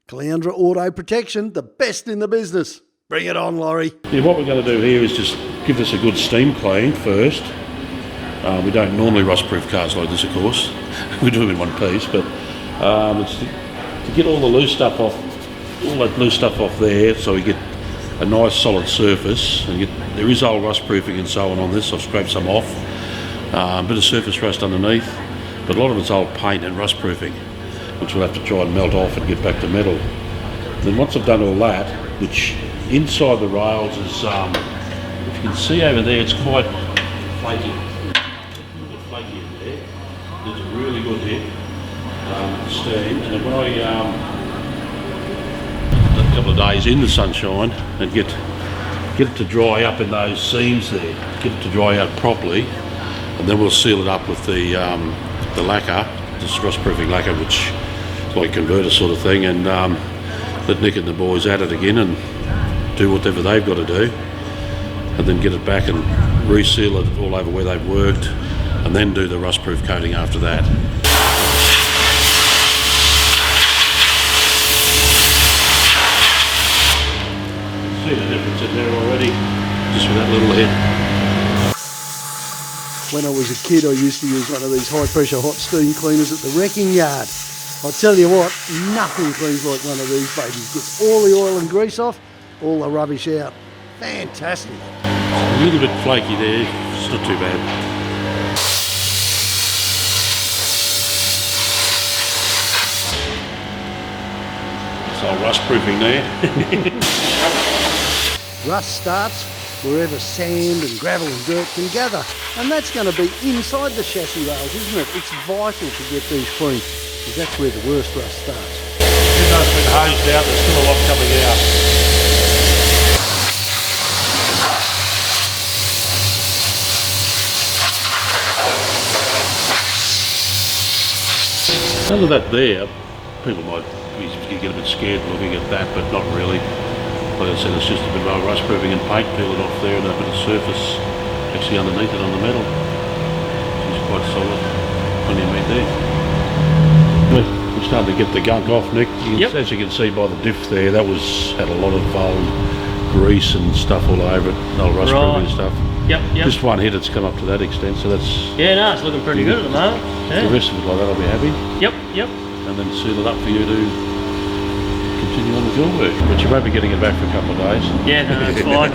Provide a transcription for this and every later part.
Caloundra Auto Protection, the best in the business. Bring it on, Laurie. Yeah, what we're going to do here is just give this a good steam clean first. We don't normally rust-proof cars like this, of course. We do them in one piece, but it's to get all the loose stuff off, all that loose stuff off there, so we get a nice solid surface. And there is old rust-proofing and so on this. I've scraped some off. A bit of surface rust underneath, but a lot of it's old paint and rust-proofing, which we'll have to try and melt off and get back to metal. Then once I've done all that, which inside the rails is, if you can see over there, it's quite flaky. A little bit flaky in there. There's a really good hit, steam. And then when I a couple of days in the sunshine and get it to dry up in those seams there, get it to dry out properly, and then we'll seal it up with the lacquer, this rust-proofing lacquer, which is like a converter sort of thing, and let Nick and the boys at it again and do whatever they've got to do, and then get it back and reseal it all over where they've worked, and then do the rust-proof coating after that. See the difference in there already, just with that little hit. When I was a kid, I used to use one of these high-pressure hot steam cleaners at the wrecking yard. I'll tell you what, nothing cleans like one of these babies. Gets all the oil and grease off, all the rubbish out. Fantastic. A little bit flaky there, it's not too bad. It's all rust-proofing there. Rust starts wherever sand and gravel and dirt can gather, and that's going to be inside the chassis rails, isn't it? It's vital to get these clean, because that's where the worst rust starts. Even though it's been hosed out, there's still a lot coming out. None of that there, people might get a bit scared looking at that, but not really. Like I said, it's just a bit of rust-proofing and paint peeling off there, and a bit of surface actually underneath it on the metal. It's quite solid. Plenty of meat there. We're starting to get the gunk off, Nick. As you can see by the diff there, that had a lot of old grease and stuff all over it, old rust-proofing and stuff. Yep. Just one hit, it's come up to that extent, so that's... Yeah, no, it's looking pretty good at the moment. Yeah. The rest of it like that, I'll be happy. Yep. And then seal it up for you to continue on with your work, but you won't be getting it back for a couple of days. Yeah, no, it's fine.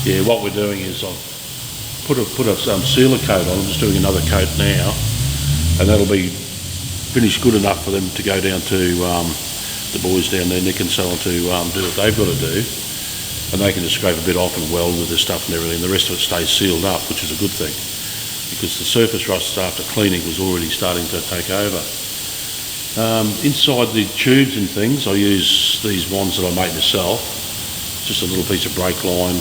Yeah, what we're doing is I've put a sealer coat on. I'm just doing another coat now, and that'll be finished good enough for them to go down to the boys down there, Nick and so on, to do what they've got to do, and they can just scrape a bit off and weld with the stuff and everything. The rest of it stays sealed up, which is a good thing, because the surface rust after cleaning was already starting to take over. Inside the tubes and things, I use these ones that I make myself. It's just a little piece of brake line,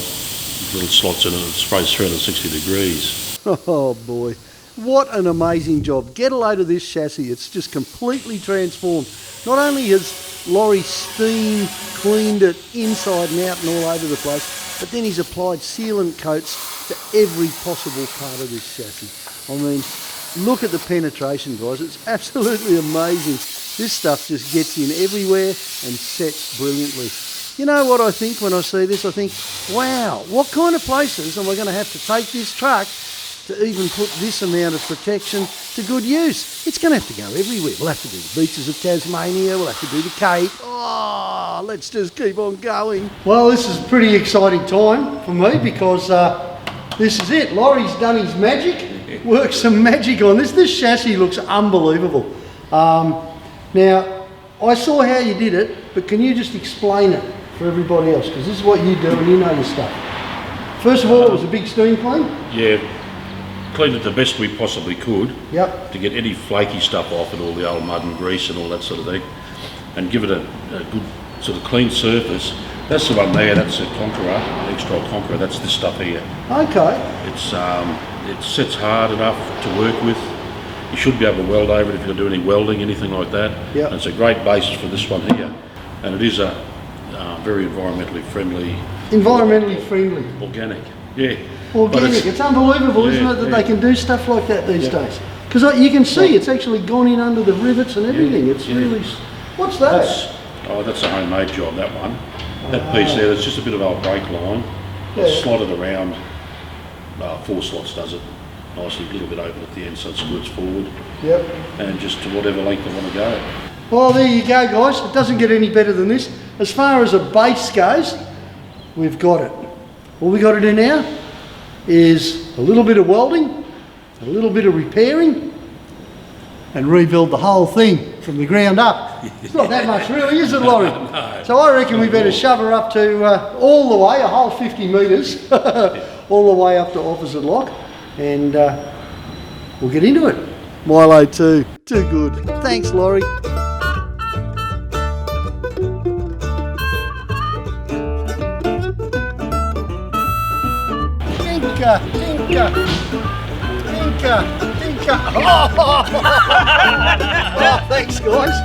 little slots in it, it sprays 360 degrees. Oh boy, what an amazing job. Get a load of this chassis, it's just completely transformed. Not only has Laurie steam cleaned it inside and out and all over the place, but then he's applied sealant coats to every possible part of this chassis. I mean, look at the penetration, guys. It's absolutely amazing. This stuff just gets in everywhere and sets brilliantly. You know what I think when I see this? I think, wow, what kind of places am I going to have to take this truck to even put this amount of protection to good use? It's going to have to go everywhere. We'll have to do the beaches of Tasmania. We'll have to do the Cape. Oh, let's just keep on going. Well, this is a pretty exciting time for me, because this is it. Laurie's done his magic. Work some magic on this. This chassis looks unbelievable. Now, I saw how you did it, but can you just explain it for everybody else? Because this is what you do and you know your stuff. First of all, it was a big steam clean. Yeah, cleaned it the best we possibly could. Yep. To get any flaky stuff off and all the old mud and grease and all that sort of thing, and give it a good sort of clean surface. That's the one there, that's a Conqueror, X-Trail Conqueror, that's this stuff here. Okay. It sets hard enough to work with. You should be able to weld over it if you're doing any welding, anything like that. Yep. And it's a great basis for this one here. And it is a very environmentally friendly. Environmentally friendly. Organic, yeah. Organic, it's unbelievable, isn't it, that they can do stuff like that these days? Because you can see it's actually gone in under the rivets and everything. It's really What's that? That's a homemade job, that one. That piece there, it's just a bit of old brake line. It's slotted around, 4 slots does it. Nicely, a little bit open at the end so it squirts forward. Yep. And just to whatever length I want to go. Well, there you go, guys. It doesn't get any better than this. As far as a base goes, we've got it. All we got to do now is a little bit of welding, a little bit of repairing, and rebuild the whole thing from the ground up. It's not that much really, is it, Laurie? No. So I reckon we better shove her up to all the way, a whole 50 metres, all the way up to opposite lock, and we'll get into it. Milo too good. Thanks, Laurie. Tinker. Oh, thanks, guys.